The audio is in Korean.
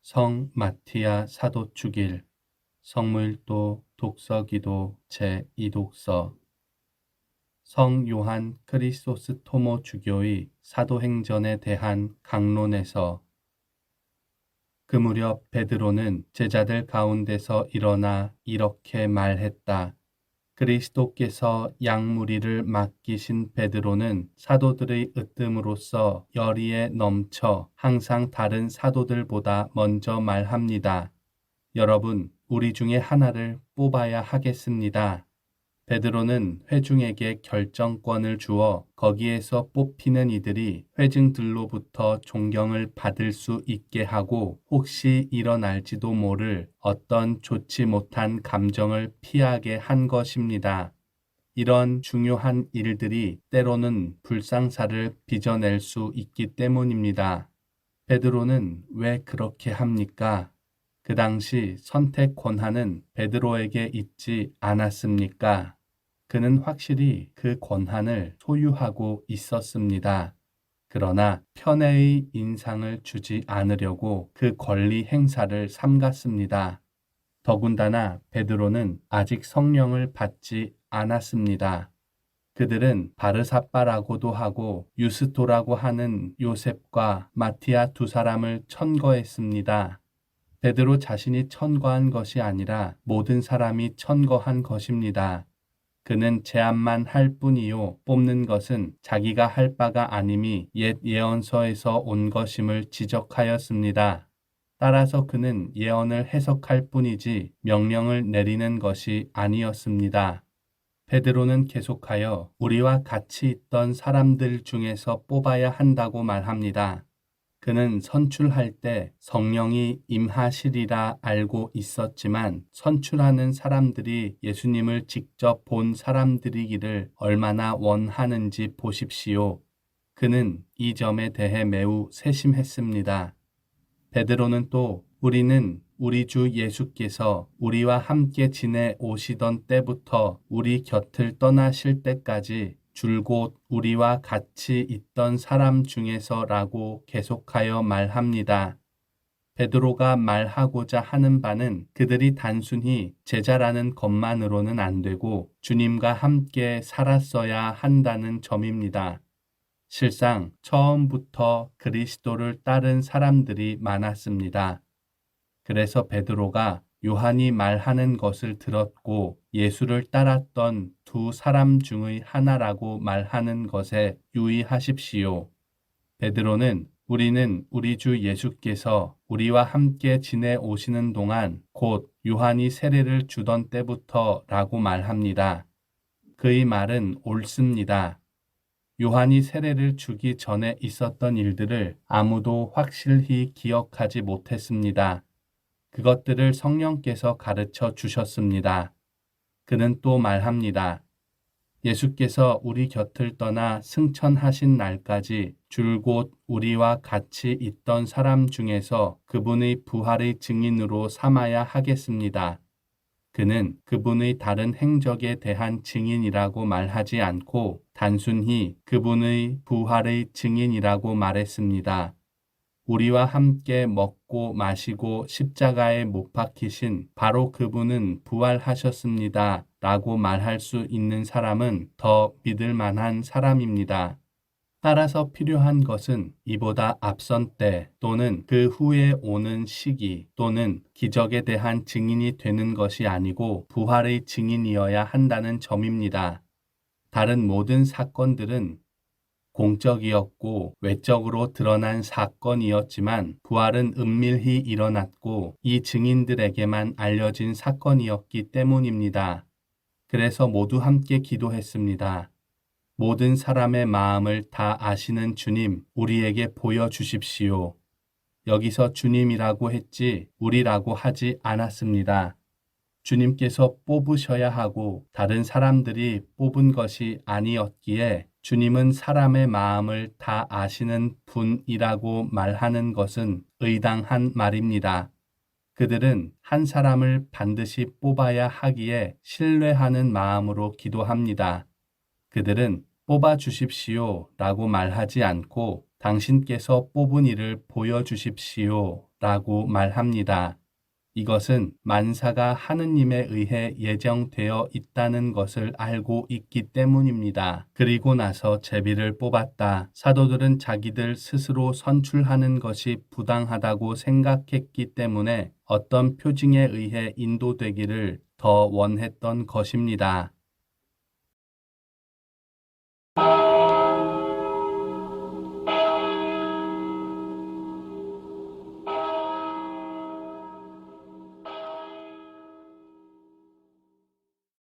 성 마티아 사도 축일 성무일도 독서기도 제2독서 성 요한 크리소스토모 주교의 사도행전에 대한 강론에서 그 무렵 베드로는 제자들 가운데서 일어나 이렇게 말했다. 그리스도께서 양무리를 맡기신 베드로는 사도들의 으뜸으로써 열의에 넘쳐 항상 다른 사도들보다 먼저 말합니다. 여러분, 우리 중에 하나를 뽑아야 하겠습니다. 베드로는 회중에게 결정권을 주어 거기에서 뽑히는 이들이 회중들로부터 존경을 받을 수 있게 하고 혹시 일어날지도 모를 어떤 좋지 못한 감정을 피하게 한 것입니다. 이런 중요한 일들이 때로는 불상사를 빚어낼 수 있기 때문입니다. 베드로는 왜 그렇게 합니까? 그 당시 선택 권한은 베드로에게 있지 않았습니까? 그는 확실히 그 권한을 소유하고 있었습니다. 그러나 편애의 인상을 주지 않으려고 그 권리 행사를 삼갔습니다. 더군다나 베드로는 아직 성령을 받지 않았습니다. 그들은 바르사바라고도 하고 유스토라고 하는 요셉과 마티아 두 사람을 천거했습니다. 베드로 자신이 천거한 것이 아니라 모든 사람이 천거한 것입니다. 그는 제안만 할 뿐이요 뽑는 것은 자기가 할 바가 아님이 옛 예언서에서 온 것임을 지적하였습니다. 따라서 그는 예언을 해석할 뿐이지 명령을 내리는 것이 아니었습니다. 베드로는 계속하여 우리와 같이 있던 사람들 중에서 뽑아야 한다고 말합니다. 그는 선출할 때 성령이 임하시리라 알고 있었지만 선출하는 사람들이 예수님을 직접 본 사람들이기를 얼마나 원하는지 보십시오. 그는 이 점에 대해 매우 세심했습니다. 베드로는 또 우리는 우리 주 예수께서 우리와 함께 지내 오시던 때부터 우리 곁을 떠나실 때까지 줄곧 우리와 같이 있던 사람 중에서라고 계속하여 말합니다. 베드로가 말하고자 하는 바는 그들이 단순히 제자라는 것만으로는 안 되고 주님과 함께 살았어야 한다는 점입니다. 실상 처음부터 그리스도를 따른 사람들이 많았습니다. 그래서 베드로가 요한이 말하는 것을 들었고 예수를 따랐던 두 사람 중의 하나라고 말하는 것에 유의하십시오. 베드로는 우리는 우리 주 예수께서 우리와 함께 지내 오시는 동안 곧 요한이 세례를 주던 때부터 라고 말합니다. 그의 말은 옳습니다. 요한이 세례를 주기 전에 있었던 일들을 아무도 확실히 기억하지 못했습니다. 그것들을 성령께서 가르쳐 주셨습니다. 그는 또 말합니다. 예수께서 우리 곁을 떠나 승천하신 날까지 줄곧 우리와 같이 있던 사람 중에서 그분의 부활의 증인으로 삼아야 하겠습니다. 그는 그분의 다른 행적에 대한 증인이라고 말하지 않고 단순히 그분의 부활의 증인이라고 말했습니다. 우리와 함께 먹고 마시고 십자가에 못 박히신 바로 그분은 부활하셨습니다. 라고 말할 수 있는 사람은 더 믿을 만한 사람입니다. 따라서 필요한 것은 이보다 앞선 때 또는 그 후에 오는 시기 또는 기적에 대한 증인이 되는 것이 아니고 부활의 증인이어야 한다는 점입니다. 다른 모든 사건들은 공적이었고 외적으로 드러난 사건이었지만 부활은 은밀히 일어났고 이 증인들에게만 알려진 사건이었기 때문입니다. 그래서 모두 함께 기도했습니다. 모든 사람의 마음을 다 아시는 주님, 우리에게 보여주십시오. 여기서 주님이라고 했지 우리라고 하지 않았습니다. 주님께서 뽑으셔야 하고 다른 사람들이 뽑은 것이 아니었기에 주님은 사람의 마음을 다 아시는 분이라고 말하는 것은 의당한 말입니다. 그들은 한 사람을 반드시 뽑아야 하기에 신뢰하는 마음으로 기도합니다. 그들은 뽑아 주십시오 라고 말하지 않고 당신께서 뽑은 이를 보여주십시오 라고 말합니다. 이것은 만사가 하느님에 의해 예정되어 있다는 것을 알고 있기 때문입니다. 그리고 나서 제비를 뽑았다. 사도들은 자기들 스스로 선출하는 것이 부당하다고 생각했기 때문에 어떤 표징에 의해 인도되기를 더 원했던 것입니다.